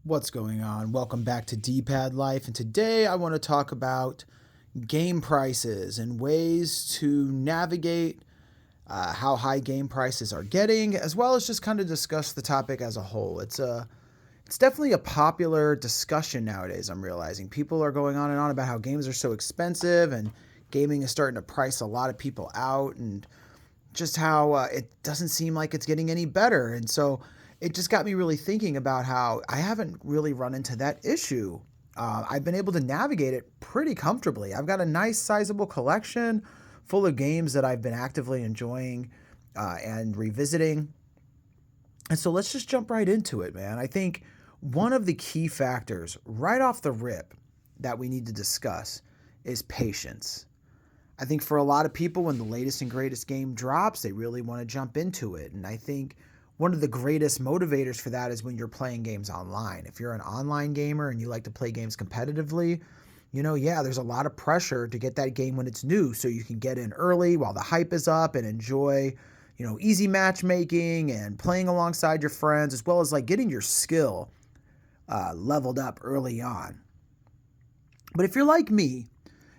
What's going on? Welcome back to D+Pad Life, and today I want to talk about game prices and ways to navigate how high game prices are getting, as well as just kind of discuss the topic as a whole. It's definitely a popular discussion nowadays. I'm realizing people are going on and on about how games are so expensive, and gaming is starting to price a lot of people out, and just how it doesn't seem like it's getting any better. And so it just got me really thinking about how I haven't really run into that issue. I've been able to navigate it pretty comfortably. I've got a nice, sizable collection full of games that I've been actively enjoying and revisiting. And so let's just jump right into it, man. I think one of the key factors right off the rip that we need to discuss is patience. I think for a lot of people, when the latest and greatest game drops, they really want to jump into it. And I think one of the greatest motivators for that is when you're playing games online. If you're an online gamer and you like to play games competitively, there's a lot of pressure to get that game when it's new so you can get in early while the hype is up and enjoy, easy matchmaking and playing alongside your friends, as well as like getting your skill leveled up early on. But if you're like me,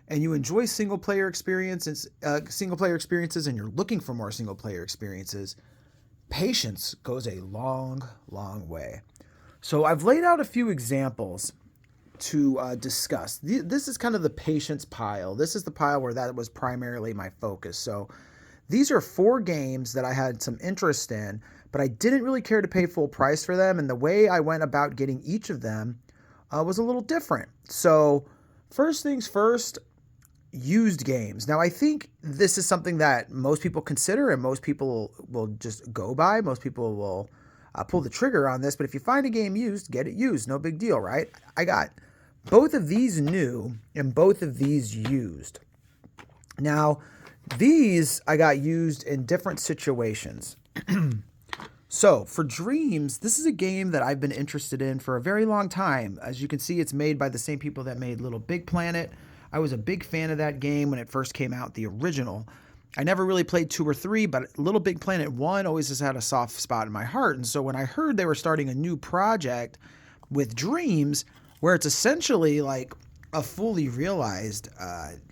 and you enjoy single player experiences, and you're looking for more single player experiences, patience goes a long, long way. So I've laid out a few examples to discuss. This is kind of the patience pile. This is the pile where that was primarily my focus. So these are 4 games that I had some interest in, but I didn't really care to pay full price for them. And the way I went about getting each of them was a little different. So first things first, used games. Now, I think this is something that most people consider and most people will just go by. Most people will pull the trigger on this, but if you find a game used, get it used. No big deal, right? I got both of these new and both of these used. Now, these I got used in different situations. So, for Dreams, this is a game that I've been interested in for a very long time. As you can see, it's made by the same people that made Little Big Planet. I was a big fan of that game when it first came out, the original. I never really played 2 or 3, but Little Big Planet 1 always has had a soft spot in my heart. And so when I heard they were starting a new project with Dreams, where it's essentially like a fully realized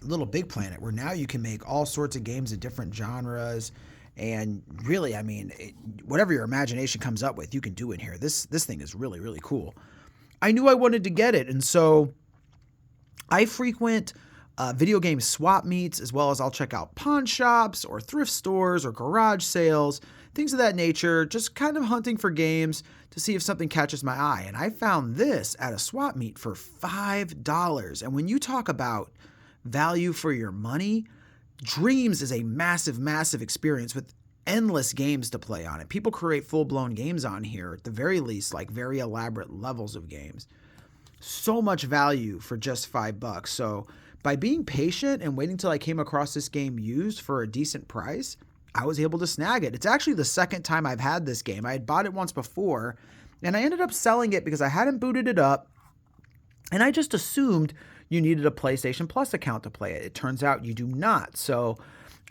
Little Big Planet, where now you can make all sorts of games of different genres. And really, whatever your imagination comes up with, you can do in here. This thing is really, really cool. I knew I wanted to get it, and so I frequent video game swap meets, as well as I'll check out pawn shops or thrift stores or garage sales, things of that nature, just kind of hunting for games to see if something catches my eye. And I found this at a swap meet for $5. And when you talk about value for your money, Dreams is a massive, massive experience with endless games to play on it. People create full-blown games on here, at the very least, like very elaborate levels of games. So much value for just $5. So by being patient and waiting till I came across this game used for a decent price, I was able to snag it. It's actually the second time I've had this game. I had bought it once before, and I ended up selling it because I hadn't booted it up, and I just assumed you needed a PlayStation Plus account to play it. It turns out you do not. So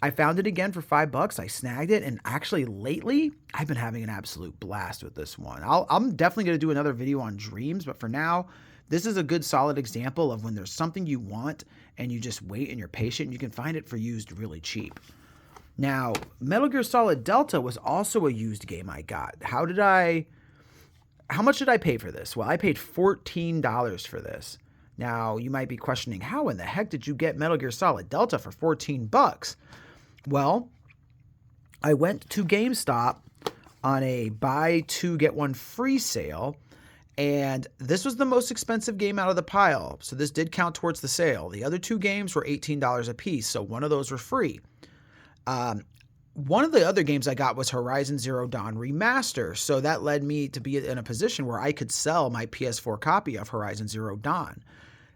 I found it again for $5. I snagged it, and actually lately, I've been having an absolute blast with this one. I'm definitely going to do another video on Dreams, but for now, this is a good solid example of when there's something you want and you just wait and you're patient, and you can find it for used really cheap. Now, Metal Gear Solid Delta was also a used game I got. How much did I pay for this? Well, I paid $14 for this. Now, you might be questioning, how in the heck did you get Metal Gear Solid Delta for $14? Well, I went to GameStop on a buy 2 get 1 free sale, and this was the most expensive game out of the pile, so this did count towards the sale. The other 2 games were $18 a piece, so one of those were free. One of the other games I got was Horizon Zero Dawn Remaster, so that led me to be in a position where I could sell my PS4 copy of Horizon Zero Dawn.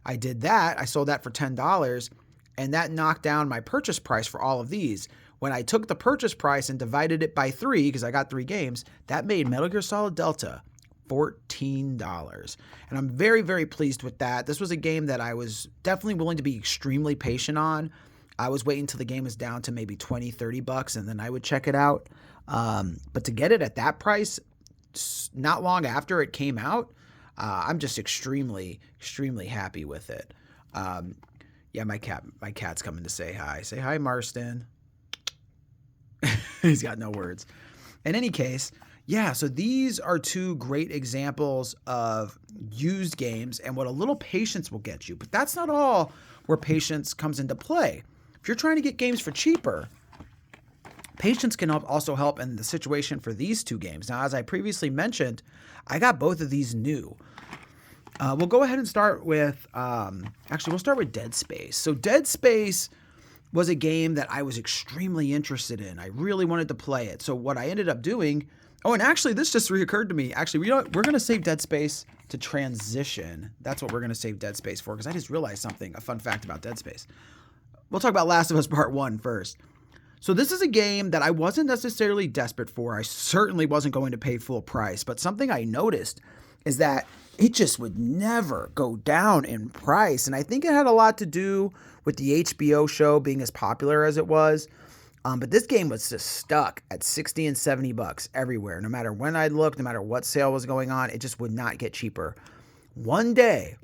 I did that. I sold that for $10, and that knocked down my purchase price for all of these. When I took the purchase price and divided it by 3, because I got 3 games, that made Metal Gear Solid Delta $14. And I'm very, very pleased with that. This was a game that I was definitely willing to be extremely patient on. I was waiting until the game was down to maybe $20-$30, and then I would check it out. But to get it at that price, not long after it came out, I'm just extremely, extremely happy with it. Yeah, my cat's coming to say hi. Say hi, Marston. He's got no words. In any case, yeah, so these are two great examples of used games and what a little patience will get you. But that's not all where patience comes into play. If you're trying to get games for cheaper, patience can also help in the situation for these two games. Now, as I previously mentioned, I got both of these new. We'll go ahead and start with, we'll start with Dead Space. So Dead Space was a game that I was extremely interested in. I really wanted to play it. So what I ended up doing, and actually this just reoccurred to me. Actually, we're going to save Dead Space to transition. That's what we're going to save Dead Space for, because I just realized something, a fun fact about Dead Space. We'll talk about Last of Us Part 1 first. So this is a game that I wasn't necessarily desperate for. I certainly wasn't going to pay full price, but something I noticed is that it just would never go down in price. And I think it had a lot to do with the HBO show being as popular as it was. But this game was just stuck at 60 and 70 bucks everywhere. No matter when I looked, no matter what sale was going on, it just would not get cheaper. One day,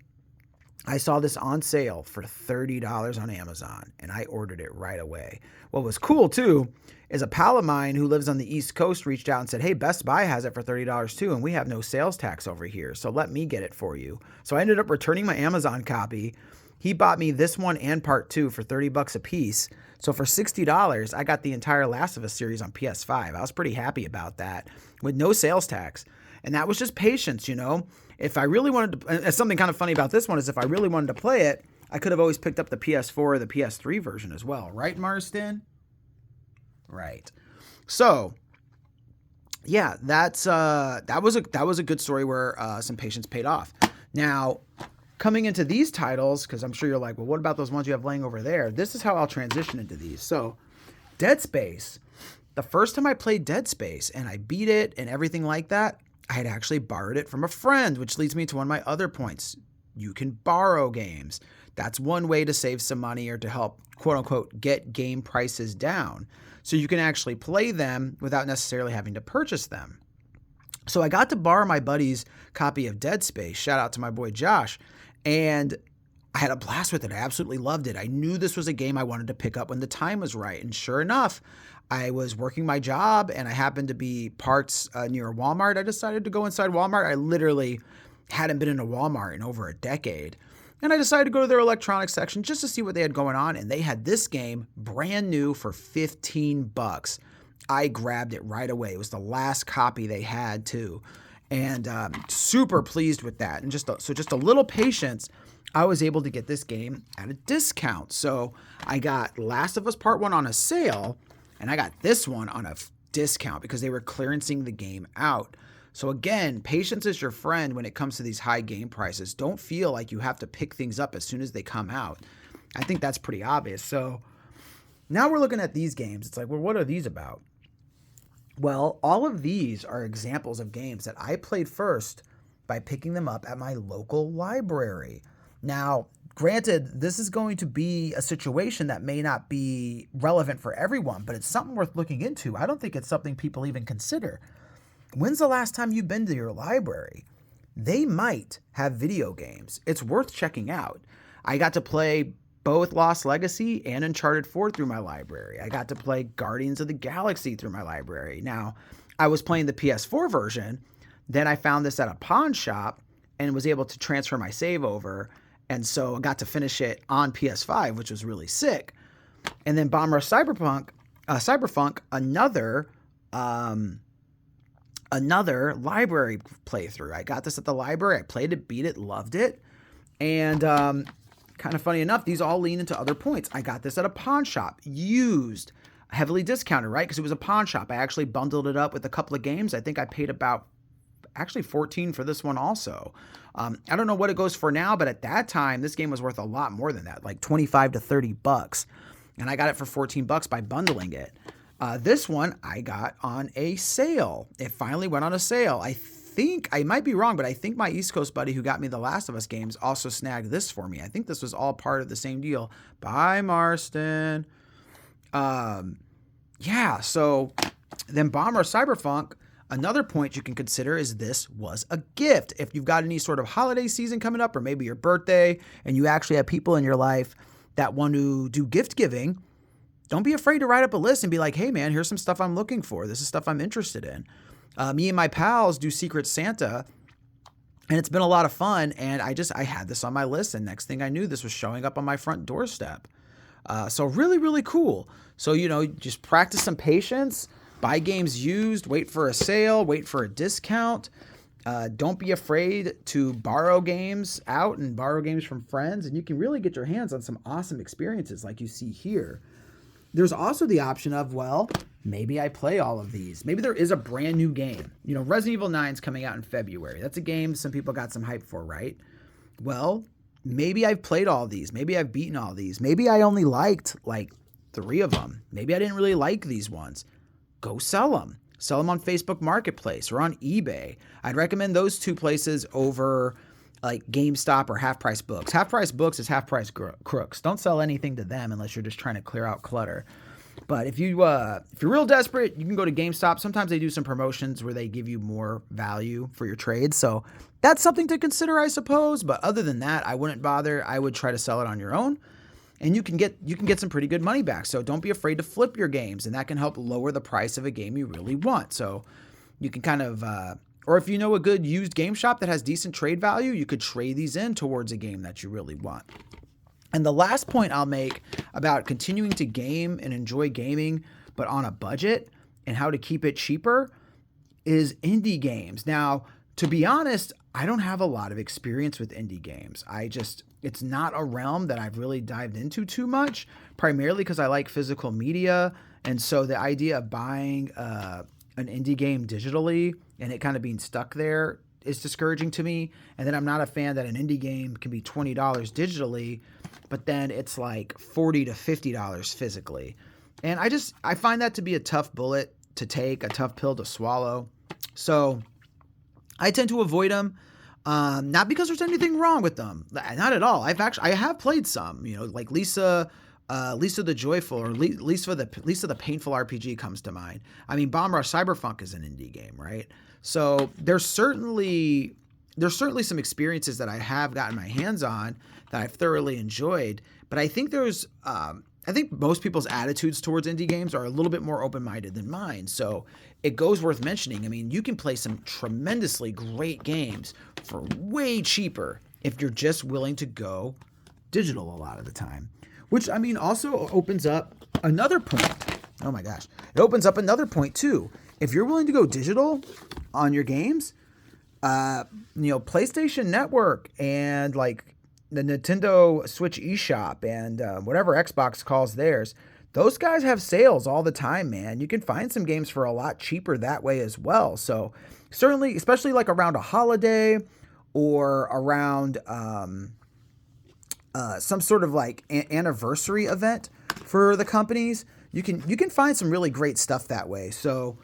I saw this on sale for $30 on Amazon, and I ordered it right away. What was cool, too, is a pal of mine who lives on the East Coast reached out and said, hey, Best Buy has it for $30 too, and we have no sales tax over here, so let me get it for you. So I ended up returning my Amazon copy. He bought me this one and part 2 for 30 bucks a piece. So for $60, I got the entire Last of Us series on PS5. I was pretty happy about that with no sales tax. And that was just patience, you know. If I really wanted to, something kind of funny about this one is if I really wanted to play it, I could have always picked up the PS4 or the PS3 version as well. Right, Marston? Right. So, yeah, that was a good story where some patience paid off. Now, coming into these titles, because I'm sure you're like, well, what about those ones you have laying over there? This is how I'll transition into these. So, Dead Space. The first time I played Dead Space and I beat it and everything like that, I had actually borrowed it from a friend, which leads me to one of my other points. You can borrow games. That's one way to save some money or to help, quote unquote, get game prices down. So you can actually play them without necessarily having to purchase them. So I got to borrow my buddy's copy of Dead Space. Shout out to my boy Josh. And I had a blast with it. I absolutely loved it. I knew this was a game I wanted to pick up when the time was right. And sure enough, I was working my job and I happened to be parts near a Walmart. I decided to go inside Walmart. I literally hadn't been in a Walmart in over a decade. And I decided to go to their electronics section just to see what they had going on. And they had this game brand new for 15 bucks. I grabbed it right away. It was the last copy they had too. And super pleased with that. And just a little patience, I was able to get this game at a discount. So I got Last of Us Part 1 on a sale, and I got this one on a discount because they were clearancing the game out. So again, patience is your friend when it comes to these high game prices. Don't feel like you have to pick things up as soon as they come out. I think that's pretty obvious. So now we're looking at these games. It's like, well, what are these about? Well, all of these are examples of games that I played first by picking them up at my local library. Now, granted, this is going to be a situation that may not be relevant for everyone, but it's something worth looking into. I don't think it's something people even consider. When's the last time you've been to your library? They might have video games. It's worth checking out. I got to play both Lost Legacy and Uncharted 4 through my library. I got to play Guardians of the Galaxy through my library. Now, I was playing the PS4 version. Then I found this at a pawn shop and was able to transfer my save over. And so I got to finish it on PS5, which was really sick. And then Bomber Cyberpunk, another library playthrough. I got this at the library. I played it, beat it, loved it. And kind of funny enough, these all lean into other points. I got this at a pawn shop, used, heavily discounted, right? Because it was a pawn shop. I actually bundled it up with a couple of games. I think I paid about actually $14 for this one also. I don't know what it goes for now, but at that time, this game was worth a lot more than that, like 25 to 30 bucks. And I got it for 14 bucks by bundling it. This one I got on a sale. It finally went on a sale. I think, I might be wrong, but I think my East Coast buddy who got me the Last of Us games also snagged this for me. I think this was all part of the same deal. Bye, Marston. Yeah, so then Bomber Cyberpunk, Another point you can consider is this was a gift. If you've got any sort of holiday season coming up or maybe your birthday and you actually have people in your life that want to do gift giving, don't be afraid to write up a list and be like, hey man, here's some stuff I'm looking for. This is stuff I'm interested in. Me and my pals do Secret Santa, and it's been a lot of fun. And I had this on my list, and next thing I knew, this was showing up on my front doorstep. So really, really cool. So, just practice some patience, buy games used, wait for a sale, wait for a discount. Don't be afraid to borrow games out and borrow games from friends, and you can really get your hands on some awesome experiences like you see here. There's also the option of, well, maybe I play all of these. Maybe there is a brand new game. Resident Evil 9 is coming out in February. That's a game some people got some hype for, right? Well, maybe I've played all these. Maybe I've beaten all these. Maybe I only liked like 3 of them. Maybe I didn't really like these ones. Go sell them. Sell them on Facebook Marketplace or on eBay. I'd recommend those 2 places over like GameStop or Half Price Books. Half Price Books is Half Price crooks. Don't sell anything to them unless you're just trying to clear out clutter. But if you're real desperate, you can go to GameStop. Sometimes they do some promotions where they give you more value for your trade. So that's something to consider, I suppose. But other than that, I wouldn't bother. I would try to sell it on your own, and you can get some pretty good money back. So don't be afraid to flip your games, and that can help lower the price of a game you really want. So you can kind of or if you know a good used game shop that has decent trade value, you could trade these in towards a game that you really want. And the last point I'll make about continuing to game and enjoy gaming, but on a budget and how to keep it cheaper is indie games. Now, to be honest, I don't have a lot of experience with indie games. It's not a realm that I've really dived into too much, primarily because I like physical media. And so the idea of buying an indie game digitally and it kind of being stuck there is discouraging to me. And then I'm not a fan that an indie game can be $20 digitally, but then it's like $40 to $50 physically. And I find that to be a tough bullet to take, a tough pill to swallow. So I tend to avoid them, not because there's anything wrong with them, not at all. I have played some, like Lisa the Joyful or Lisa the Painful RPG comes to mind. I mean, Bomb Rush Cyberpunk is an indie game, right? So there's certainly some experiences that I have gotten my hands on that I've thoroughly enjoyed. But I think I think most people's attitudes towards indie games are a little bit more open-minded than mine. So it goes worth mentioning. I mean, you can play some tremendously great games for way cheaper if you're just willing to go digital a lot of the time. Which, I mean, also opens up another point. Oh my gosh. It opens up another point too. If you're willing to go digital on your games, PlayStation Network and like the Nintendo Switch eShop and whatever Xbox calls theirs, those guys have sales all the time, man. You can find some games for a lot cheaper that way as well. So certainly, especially like around a holiday or around some sort of like anniversary event for the companies, you can find some really great stuff that way. So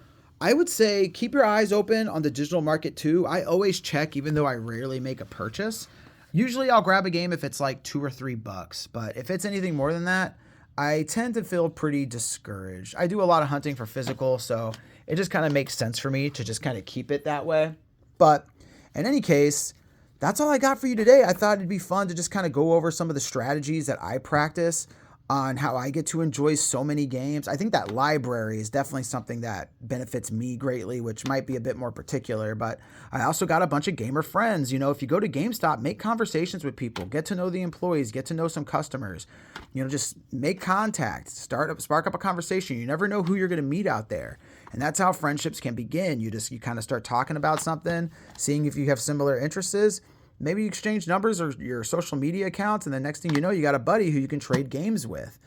I would say keep your eyes open on the digital market too. I always check, even though I rarely make a purchase. Usually I'll grab a game if it's like $2 or $3, but if it's anything more than that, I tend to feel pretty discouraged. I do a lot of hunting for physical, so it just kind of makes sense for me to just kind of keep it that way. But in any case, that's all I got for you today. I thought it'd be fun to just kind of go over some of the strategies that I practice on how I get to enjoy so many games. I think that library is definitely something that benefits me greatly, which might be a bit more particular, but I also got a bunch of gamer friends. If you go to GameStop, make conversations with people, get to know the employees, get to know some customers, just make contact, spark up a conversation. You never know who you're going to meet out there. And that's how friendships can begin. You kind of start talking about something, seeing if you have similar interests. Maybe you exchange numbers or your social media accounts, and the next thing you know, you got a buddy who you can trade games with.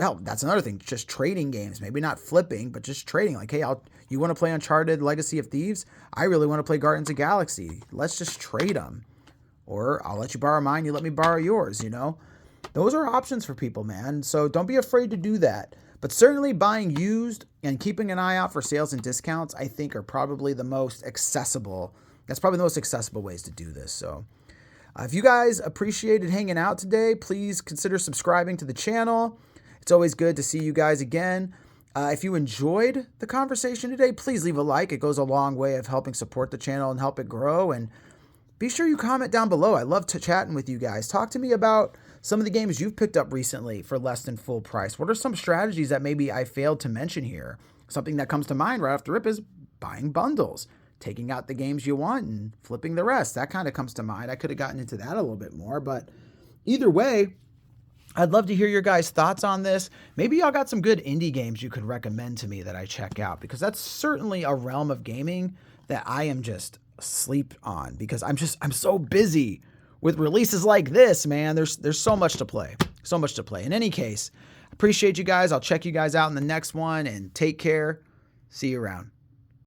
Hell, that's another thing, just trading games. Maybe not flipping, but just trading. Like, hey, you want to play Uncharted Legacy of Thieves? I really want to play Guardians of the Galaxy. Let's just trade them. Or I'll let you borrow mine, you let me borrow yours, Those are options for people, man. So don't be afraid to do that. But certainly buying used and keeping an eye out for sales and discounts, I think, are probably the most accessible. That's probably the most accessible ways to do this. So if you guys appreciated hanging out today, please consider subscribing to the channel. It's always good to see you guys again. If you enjoyed the conversation today, please leave a like. It goes a long way of helping support the channel and help it grow. And be sure you comment down below. I love chatting with you guys. Talk to me about some of the games you've picked up recently for less than full price. What are some strategies that maybe I failed to mention here? Something that comes to mind right off the rip is buying bundles, taking out the games you want and flipping the rest. That kind of comes to mind. I could have gotten into that a little bit more, but either way, I'd love to hear your guys' thoughts on this. Maybe y'all got some good indie games you could recommend to me that I check out, because that's certainly a realm of gaming that I am just asleep on, because I'm so busy with releases like this, man. There's so much to play. So much to play. In any case, appreciate you guys. I'll check you guys out in the next one, and take care. See you around.